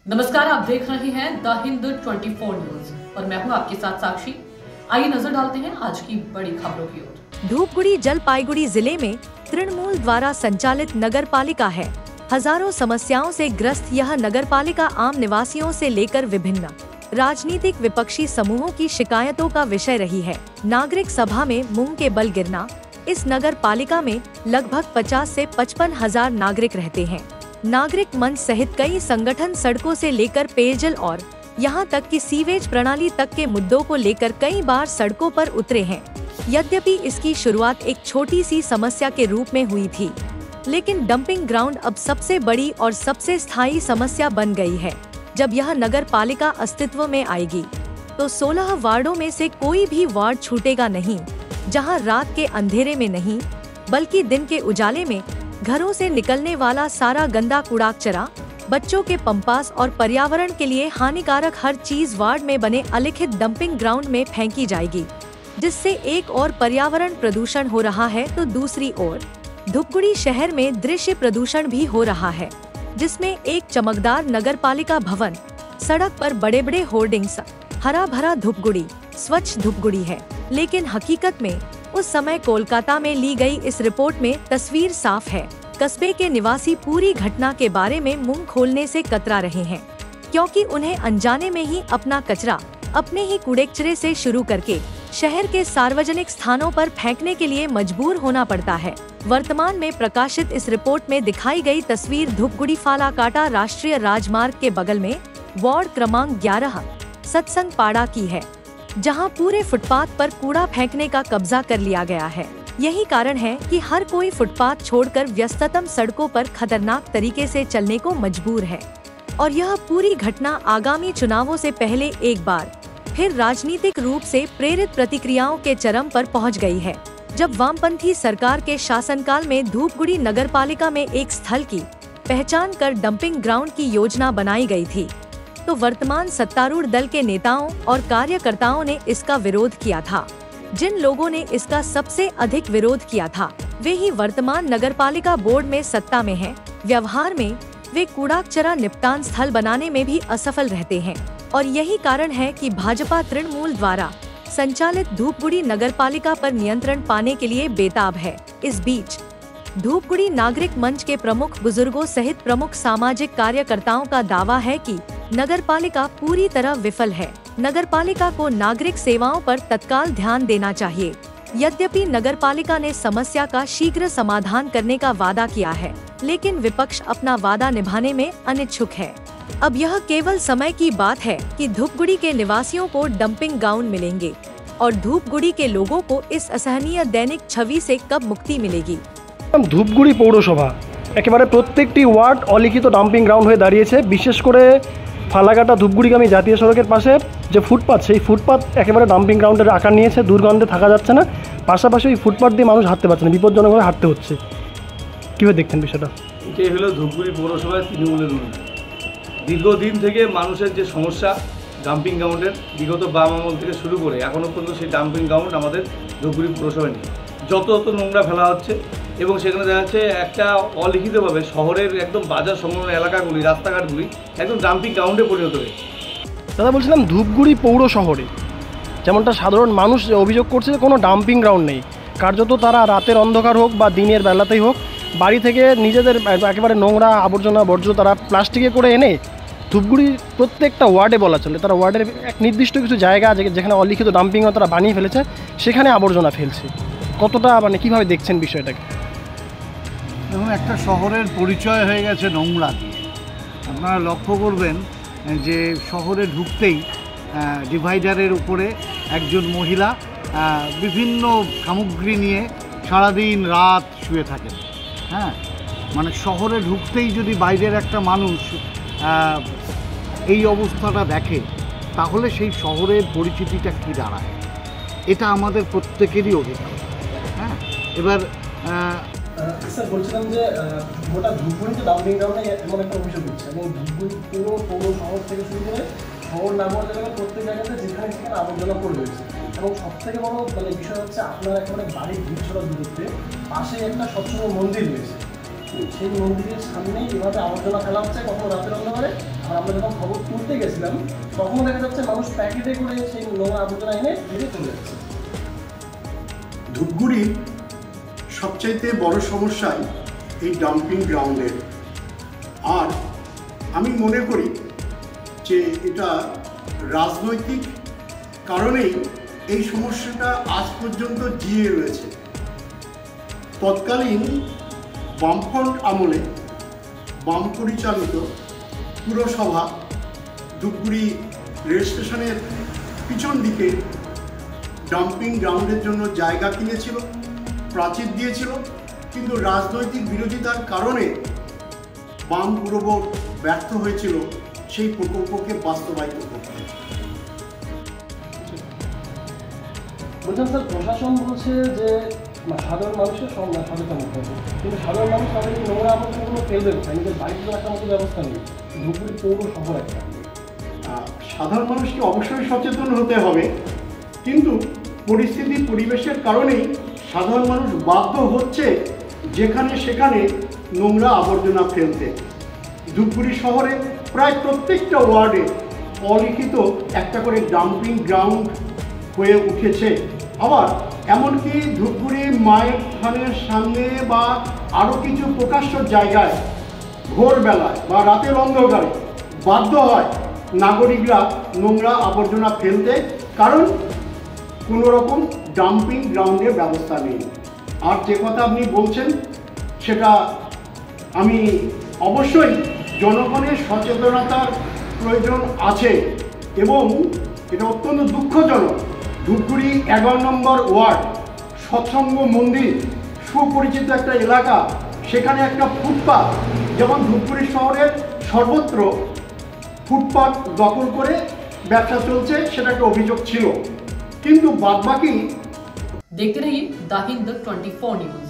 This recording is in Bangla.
नमस्कार, आप देख रहे हैं द हिंद 24 न्यूज और मैं हूं आपके साथ साक्षी। आइए नजर डालते हैं आज की बड़ी खबरों की ओर। धूपगुड़ी जलपाईगुड़ी जिले में तृणमूल द्वारा संचालित नगर पालिका है। हजारों समस्याओं से ग्रस्त यह नगर पालिका आम निवासियों से लेकर विभिन्न राजनीतिक विपक्षी समूहों की शिकायतों का विषय रही है। नागरिक सभा में मूंग के बल गिरना। इस नगर पालिका में लगभग 50 से 55 हजार नागरिक रहते हैं। नागरिक मंच सहित कई संगठन सड़कों से लेकर पेयजल और यहाँ तक कि सीवेज प्रणाली तक के मुद्दों को लेकर कई बार सड़कों पर उतरे हैं। यद्यपि इसकी शुरुआत एक छोटी सी समस्या के रूप में हुई थी, लेकिन डंपिंग ग्राउंड अब सबसे बड़ी और सबसे स्थायी समस्या बन गई है। जब यह नगर पालिका अस्तित्व में आएगी तो 16 वार्डों में से कोई भी वार्ड छूटेगा नहीं, जहां रात के अंधेरे में नहीं बल्कि दिन के उजाले में घरों से निकलने वाला सारा गंदा कूड़ा कचरा, बच्चों के पंपास और पर्यावरण के लिए हानिकारक हर चीज वार्ड में बने अलिखित डंपिंग ग्राउंड में फेंकी जाएगी, जिससे एक और पर्यावरण प्रदूषण हो रहा है तो दूसरी ओर धूपगुड़ी शहर में दृश्य प्रदूषण भी हो रहा है, जिसमें एक चमकदार नगर पालिका भवन, सड़क पर बड़े बड़े होर्डिंग्स, हरा भरा धूपगुड़ी, स्वच्छ धूपगुड़ी है। लेकिन हकीकत में उस समय कोलकाता में ली गई इस रिपोर्ट में तस्वीर साफ है। कस्बे के निवासी पूरी घटना के बारे में मुंह खोलने से कतरा रहे हैं, क्योंकि उन्हें अनजाने में ही अपना कचरा अपने ही कूड़ेकचरे से शुरू करके शहर के सार्वजनिक स्थानों पर फेंकने के लिए मजबूर होना पड़ता है। वर्तमान में प्रकाशित इस रिपोर्ट में दिखाई गई तस्वीर धूपगुड़ी फालाकाटा राष्ट्रीय राजमार्ग के बगल में वार्ड क्रमांक 11 सत्संग पाड़ा की है, जहां पूरे फुटपाथ पर कूड़ा फेंकने का कब्जा कर लिया गया है। यही कारण है कि हर कोई फुटपाथ छोड़कर व्यस्ततम सड़कों पर खतरनाक तरीके से चलने को मजबूर है। और यह पूरी घटना आगामी चुनावों से पहले एक बार फिर राजनीतिक रूप से प्रेरित प्रतिक्रियाओं के चरम पर पहुंच गई है। जब वामपंथी सरकार के शासनकाल में धूपगुड़ी नगरपालिका में एक स्थल की पहचान कर डंपिंग ग्राउंड की योजना बनाई गई थी, तो वर्तमान सत्तारूढ़ दल के नेताओं और कार्यकर्ताओं ने इसका विरोध किया था। जिन लोगों ने इसका सबसे अधिक विरोध किया था वे ही वर्तमान नगरपालिका बोर्ड में सत्ता में हैं। व्यवहार में वे कूड़ा कचरा निपटान स्थल बनाने में भी असफल रहते हैं, और यही कारण है कि भाजपा तृणमूल द्वारा संचालित धूपगुड़ी नगरपालिका पर नियंत्रण पाने के लिए बेताब है। इस बीच धूपगुड़ी नागरिक मंच के प्रमुख बुजुर्गों सहित प्रमुख सामाजिक कार्यकर्ताओं का दावा है कि नगरपालिका पूरी तरह विफल है। नगरपालिका को नागरिक सेवाओं पर तत्काल ध्यान देना चाहिए। यद्यपि नगरपालिका ने समस्या का शीघ्र समाधान करने का वादा किया है, लेकिन विपक्ष अपना वादा निभाने में अनिच्छुक है। अब यह केवल समय की बात है कि धूपगुड़ी के निवासियों को डंपिंग ग्राउंड मिलेंगे और धूपगुड़ी के लोगों को इस असहनीय दैनिक छवि से कब मुक्ति मिलेगी। धूपगुड़ी पौरसभा एकेबारे प्रत्येकटी वार्ड अलिखित डाम्पिंग ग्राउंड হয়ে দাঁড়িয়েছে। বিশেষ করে ফালাকাটা ধূপগুড়িগামী জাতীয় সড়কের পাশে যে ফুটপাথ, সেই ফুটপাথ একেবারে ডাম্পিং গ্রাউন্ডের আকার নিয়েছে। দুর্গন্ধে থাকা যাচ্ছে না, পাশাপাশি ওই ফুটপাথ দিয়ে মানুষ হাঁটতে পারছে না, বিপজ্জনকভাবে হাঁটতে হচ্ছে। কীভাবে দেখছেন বিষয়টা? এটাই হলো ধূপগুড়ি পৌরসভায় তৃণমূলের উন্নয়ন। দীর্ঘদিন থেকে মানুষের যে সমস্যা ডাম্পিং গ্রাউন্ডের, বিগত বাম আমল থেকে শুরু করে এখনও পর্যন্ত সেই ডাম্পিং গ্রাউন্ড আমাদের ধূপগুড়ি পৌরসভায় নেই। যত নোংরা ফেলা হচ্ছে এবং সেখানে দেখা যাচ্ছে একটা অলিখিতভাবে শহরের একদম বাজার সংলগ্ন এলাকাগুলি, রাস্তাঘাটগুলি একদম ডাম্পিং গ্রাউন্ডে পরিণত হয়েছে। দাদা বলছিলাম ধূপগুড়ি পৌর শহরে যেমনটা সাধারণ মানুষ অভিযোগ করছে যে কোনো ডাম্পিং গ্রাউন্ড নেই। কার্যত তারা রাতের অন্ধকার হোক বা দিনের বেলাতেই হোক বাড়ি থেকে নিজেদের একেবারে নোংরা আবর্জনা বর্জ্য তারা প্লাস্টিকে করে এনে ধূপগুড়ির প্রত্যেকটা ওয়ার্ডে বলা চলে, তারা ওয়ার্ডের এক নির্দিষ্ট কিছু জায়গা আছে যেখানে অলিখিত ডাম্পিংও তারা বানিয়ে ফেলেছে, সেখানে আবর্জনা ফেলছে। কতটা কীভাবে দেখছেন বিষয়টাকে? এবং একটা শহরের পরিচয় হয়ে গেছে নোংরা দিয়ে। আপনারা লক্ষ্য করবেন যে শহরে ঢুকতেই ডিভাইডারের উপরে একজন মহিলা বিভিন্ন সামগ্রী নিয়ে সারাদিন রাত শুয়ে থাকেন। হ্যাঁ, মানে শহরে ঢুকতেই যদি বাইরের একটা মানুষ এই অবস্থাটা দেখে, তাহলে সেই শহরের পরিচিতিটা কী দাঁড়ায়, এটা আমাদের প্রত্যেকেরই অভিজ্ঞতা। হ্যাঁ, এবার স্যার বলছিলাম যে গোটা ধূপগুড়িতে ডাম্পিং গ্রাউন্ডে এমন একটা অভিযোগ হচ্ছে, এবং ধূপগুড়ি পুরো পৌর শহর থেকে শুরু করে শহর নামর জায়গায় প্রত্যেক জায়গাতে যেখানে সেখানে আবর্জনা পড়ে রয়েছে। এবং সবথেকে বড় বিষয় হচ্ছে আপনার একেবারে বাড়ির 20 ছড়া দূরত্বে পাশে একটা সবসময় মন্দির রয়েছে। সেই মন্দিরের সামনেই এভাবে আবর্জনা ফেলা হচ্ছে কখনো রাতের অন্ধকারে। আর আমরা যখন খবর তুলতে গেছিলাম তখন দেখা যাচ্ছে মানুষ প্যাকেটে করে সেই নোংরা আবর্জনা এনে ফেলে চলে যাচ্ছে। ধূপগুড়ির সবচাইতে বড় সমস্যাই এই ডাম্পিং গ্রাউন্ডের। আর আমি মনে করি যে এটা রাজনৈতিক কারণেই এই সমস্যাটা আজ পর্যন্ত জিয়ে রয়েছে। তৎকালীন বামফ্রন্ট আমলে বাম পরিচালিত পুরসভা ধূপগুড়ি রেল স্টেশনের পিছন দিকে ডাম্পিং গ্রাউন্ডের জন্য জায়গা কিনেছিল, প্রাচীর দিয়েছিল, কিন্তু রাজনৈতিক বিরোধিতার কারণে বাম পুরবোর্ড ব্যর্থ হয়েছিল সেই প্রকল্পকে বাস্তবায়িত করতে। বলছেন স্যার, প্রশাসন বলছে যে সাধারণ মানুষের সচেতন হতে হবে, কিন্তু সাধারণ মানুষ তাদের এই নোংরা আবর্জনাগুলো ফেলবে কোথায়? নিজের বাড়িতে একটা মতো ব্যবস্থা নেই। ধূপগুড়ি পৌর শহর একটা। সাধারণ মানুষকে অবশ্যই সচেতন হতে হবে, কিন্তু পরিস্থিতি পরিবেশের কারণেই সাধারণ মানুষ বাধ্য হচ্ছে যেখানে সেখানে নোংরা আবর্জনা ফেলতে। ধূপগুড়ি শহরে প্রায় প্রত্যেকটা ওয়ার্ডে অলিখিত একটা করে ডাম্পিং গ্রাউন্ড হয়ে উঠেছে। আবার এমনকি ধূপগুড়ি মায়ের থানের সামনে বা আরও কিছু প্রকাশ্য জায়গায় ভোরবেলায় বা রাতের অন্ধকারে বাধ্য হয় নাগরিকরা নোংরা আবর্জনা ফেলতে, কারণ কোনো রকম ডাম্পিং গ্রাউন্ডের ব্যবস্থা নেই। আর যে কথা আপনি বলছেন সেটা আমি অবশ্যই জনগণের সচেতনতার প্রয়োজন আছে এবং এটা অত্যন্ত দুঃখজনক। ধূপগুড়ি 11 নম্বর ওয়ার্ড, সৎসঙ্গ মন্দির, সুপরিচিত একটা এলাকা, সেখানে একটা ফুটপাত, যেমন ধূপগুড়ি শহরের সর্বত্র ফুটপাত দখল করে ব্যবসা চলছে, সেটা একটা অভিযোগ ছিল, কিন্তু বাদবাকি। देखते रहिए द हिंद 24 न्यूज।